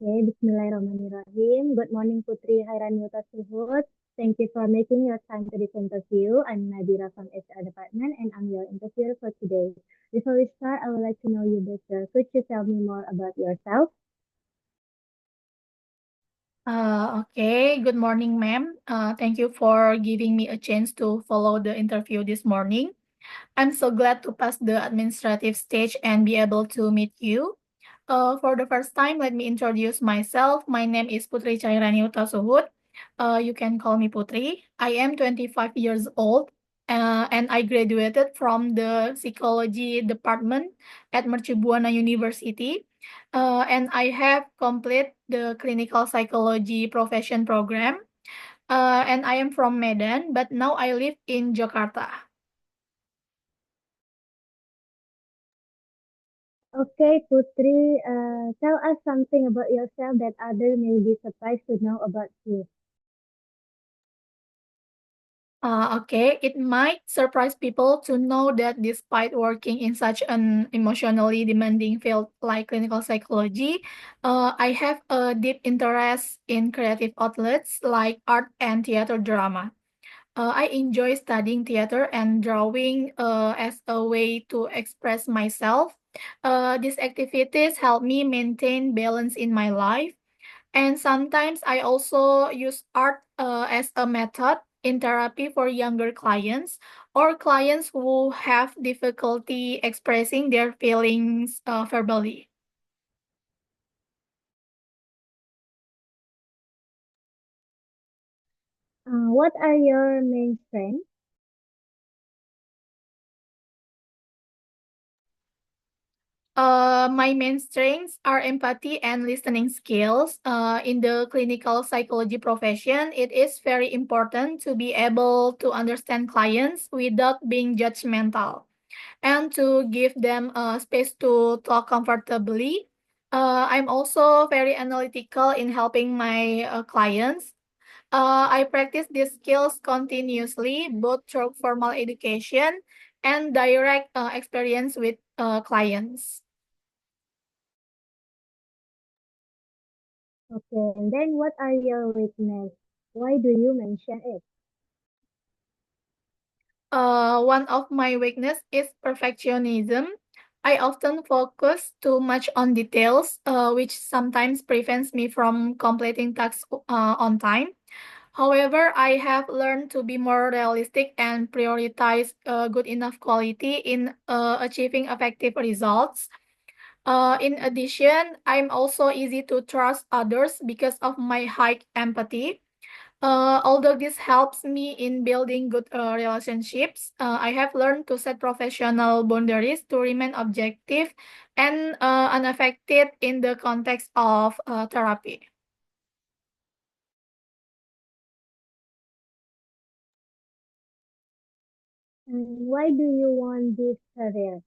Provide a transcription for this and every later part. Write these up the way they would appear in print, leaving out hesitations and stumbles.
Okay, Bismillahirrahmanirrahim. Good morning, Putri Hairaniuta Suhud. Thank you for making your time to this interview. I'm Nadira from HR Department, and I'm your interviewer for today. Before we start, I would like to know you better. Could you tell me more about yourself? Okay, good morning, ma'am. Thank you for giving me a chance to follow the interview this morning. I'm so glad to pass the administrative stage and be able to meet you. For the first time, let me introduce myself. My name is Putri Cairani Utasuhud. You can call me Putri. I am 25 years old, and I graduated from the psychology department at Mercu Buana University. And I have completed the clinical psychology profession program. And I am from Medan, but now I live in Jakarta. Okay, Putri, tell us something about yourself that others may be surprised to know about you. Okay, it might surprise people to know that despite working in such an emotionally demanding field like clinical psychology, I have a deep interest in creative outlets like art and theater drama. I enjoy studying theater and drawing as a way to express myself. These activities help me maintain balance in my life, and sometimes I also use art as a method in therapy for younger clients or clients who have difficulty expressing their feelings verbally. What are your main strengths? My main strengths are empathy and listening skills. In the clinical psychology profession, it is very important to be able to understand clients without being judgmental and to give them space to talk comfortably. I'm also very analytical in helping my clients. I practice these skills continuously, both through formal education and direct experience with clients. Okay, and then what are your weaknesses? Why do you mention it? One of my weakness is perfectionism. I often focus too much on details, which sometimes prevents me from completing tasks on time. However, I have learned to be more realistic and prioritize good enough quality in achieving effective results. In addition, I'm also easy to trust others because of my high empathy. Although this helps me in building good relationships, I have learned to set professional boundaries to remain objective and unaffected in the context of therapy. And why do you want this career?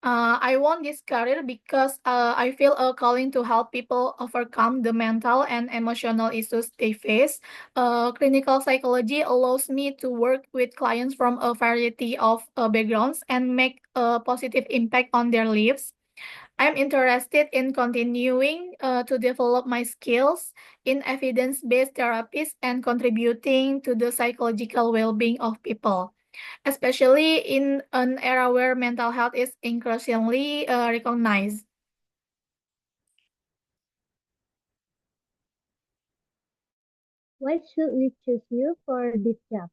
I want this career because I feel a calling to help people overcome the mental and emotional issues they face. Clinical psychology allows me to work with clients from a variety of backgrounds and make a positive impact on their lives. I'm interested in continuing to develop my skills in evidence-based therapies and contributing to the psychological well-being of people, especially in an era where mental health is increasingly recognized. Why should we choose you for this job?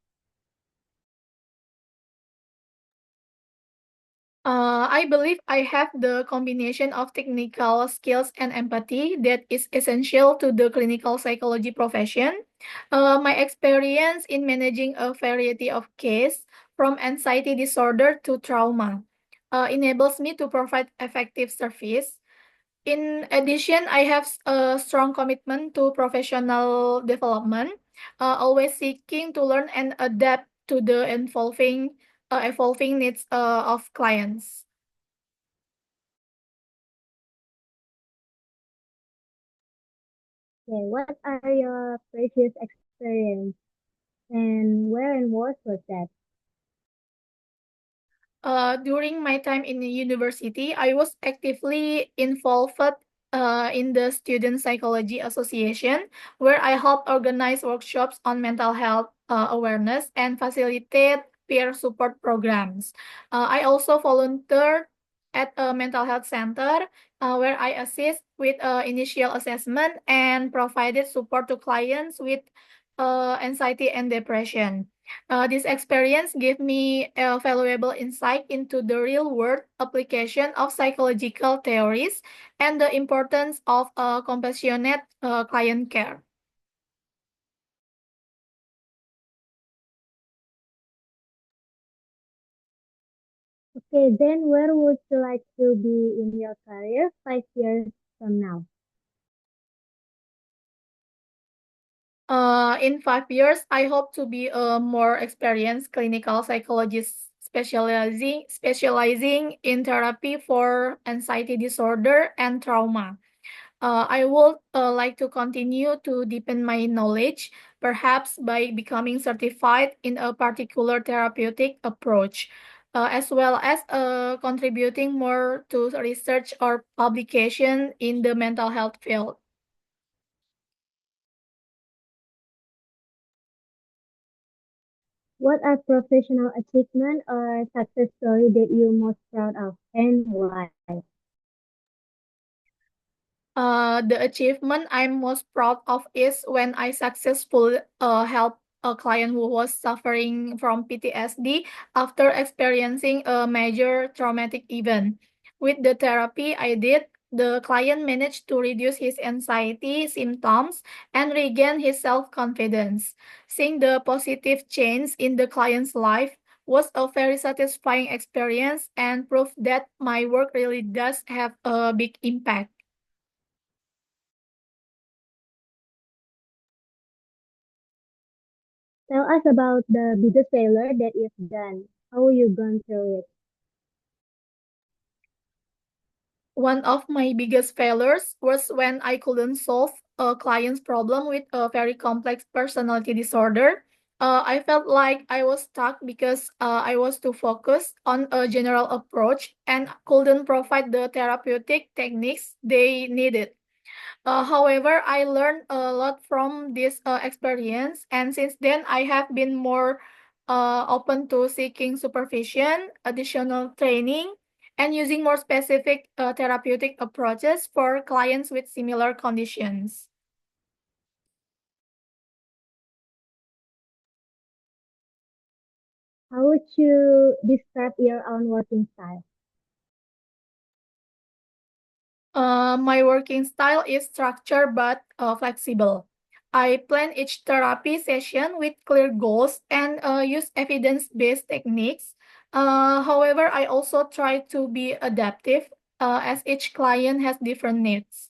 I believe I have the combination of technical skills and empathy that is essential to the clinical psychology profession. My experience in managing a variety of cases, from anxiety disorder to trauma, enables me to provide effective service. In addition, I have a strong commitment to professional development, always seeking to learn and adapt to the evolving needs of clients. Okay, what are your previous experience and where and what was that? During my time in the university, I was actively involved in the Student Psychology Association, where I helped organize workshops on mental health awareness and facilitate peer support programs. I also volunteered at a mental health center where I assist with initial assessment and provided support to clients with anxiety and depression. This experience gave me a valuable insight into the real-world application of psychological theories and the importance of compassionate client care. Okay, then where would you like to be in your career 5 years from now? In 5 years, I hope to be a more experienced clinical psychologist specializing in therapy for anxiety disorder and trauma. I would like to continue to deepen my knowledge, perhaps by becoming certified in a particular therapeutic approach, as well as contributing more to research or publication in the mental health field. What are professional achievement or success story that you're most proud of and why? The achievement I'm most proud of is when I successfully helped a client who was suffering from PTSD after experiencing a major traumatic event. With the therapy I did, the client managed to reduce his anxiety symptoms and regain his self-confidence. Seeing the positive change in the client's life was a very satisfying experience and proof that my work really does have a big impact. Tell us about the biggest failure that you've done. How you gone through it? One of my biggest failures was when I couldn't solve a client's problem with a very complex personality disorder. I felt like I was stuck because I was too focused on a general approach and couldn't provide the therapeutic techniques they needed. However, I learned a lot from this experience, and since then, I have been more open to seeking supervision, additional training, and using more specific therapeutic approaches for clients with similar conditions. How would you describe your own working style? My working style is structured but flexible. I plan each therapy session with clear goals and use evidence-based techniques. However, I also try to be adaptive as each client has different needs.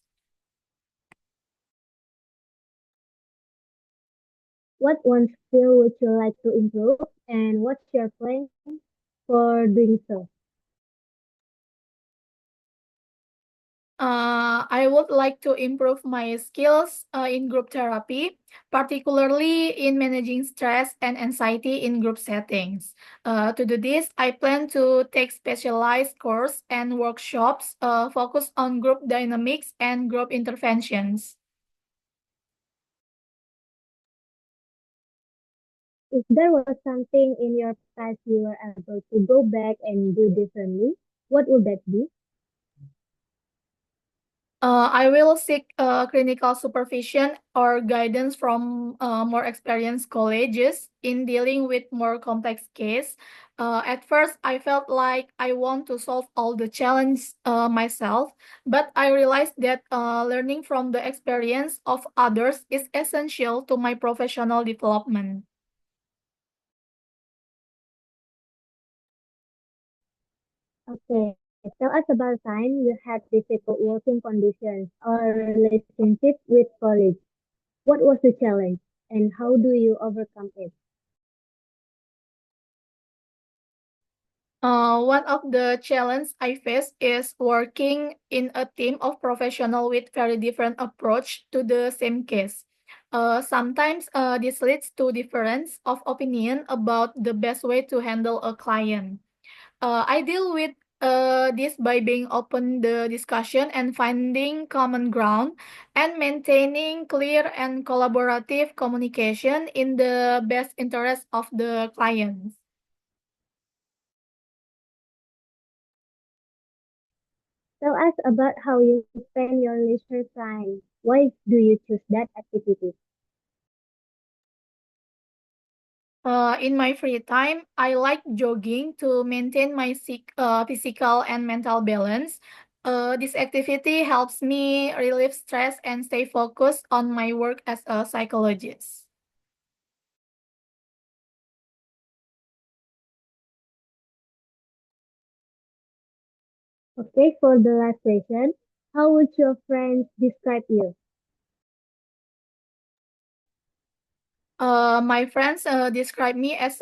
What one skill would you like to improve and what's your plan for doing so? I would like to improve my skills in group therapy, particularly in managing stress and anxiety in group settings. To do this, I plan to take specialized course and workshops focused on group dynamics and group interventions. If there was something in your past you were able to go back and do differently, what would that be? I will seek clinical supervision or guidance from more experienced colleagues in dealing with more complex cases. At first, I felt like I want to solve all the challenges myself, but I realized that learning from the experience of others is essential to my professional development. Okay, tell us about time you had difficult working conditions or relationship with colleagues. What was the challenge and how do you overcome it? One of the challenges I face is working in a team of professionals with very different approach to the same case. Sometimes this leads to difference of opinion about the best way to handle a client. I deal with this by being open the discussion and finding common ground and maintaining clear and collaborative communication in the best interest of the clients. Tell us about how you spend your leisure time. Why do you choose that activity? In my free time, I like jogging to maintain my physical and mental balance. This activity helps me relieve stress and stay focused on my work as a psychologist. Okay, for the last question, how would your friends describe you? My friends describe me as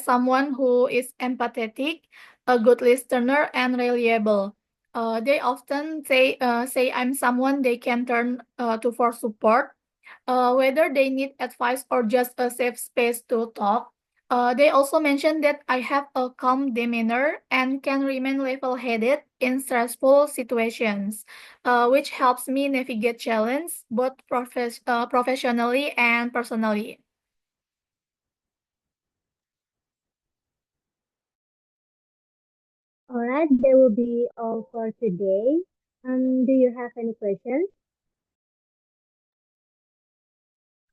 someone who is empathetic, a good listener, and reliable. They often say I'm someone they can turn to for support, whether they need advice or just a safe space to talk. They also mentioned that I have a calm demeanor and can remain level-headed in stressful situations, which helps me navigate challenge both professionally and personally. All right, that will be all for today. Do you have any questions?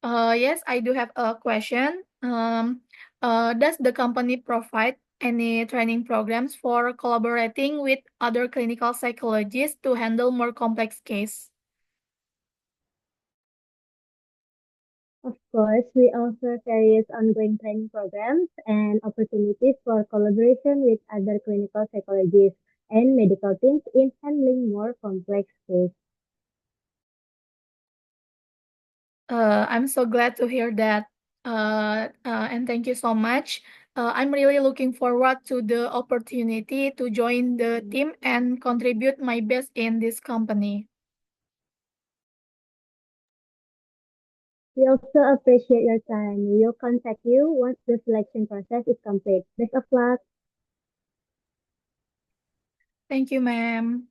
Yes, I do have a question. Does the company provide any training programs for collaborating with other clinical psychologists to handle more complex cases? Of course, we offer various ongoing training programs and opportunities for collaboration with other clinical psychologists and medical teams in handling more complex cases. I'm so glad to hear that. And thank you so much. I'm really looking forward to the opportunity to join the team and contribute my best in this company. We also appreciate your time. We'll contact you once the selection process is complete. Best of luck. Thank you, ma'am.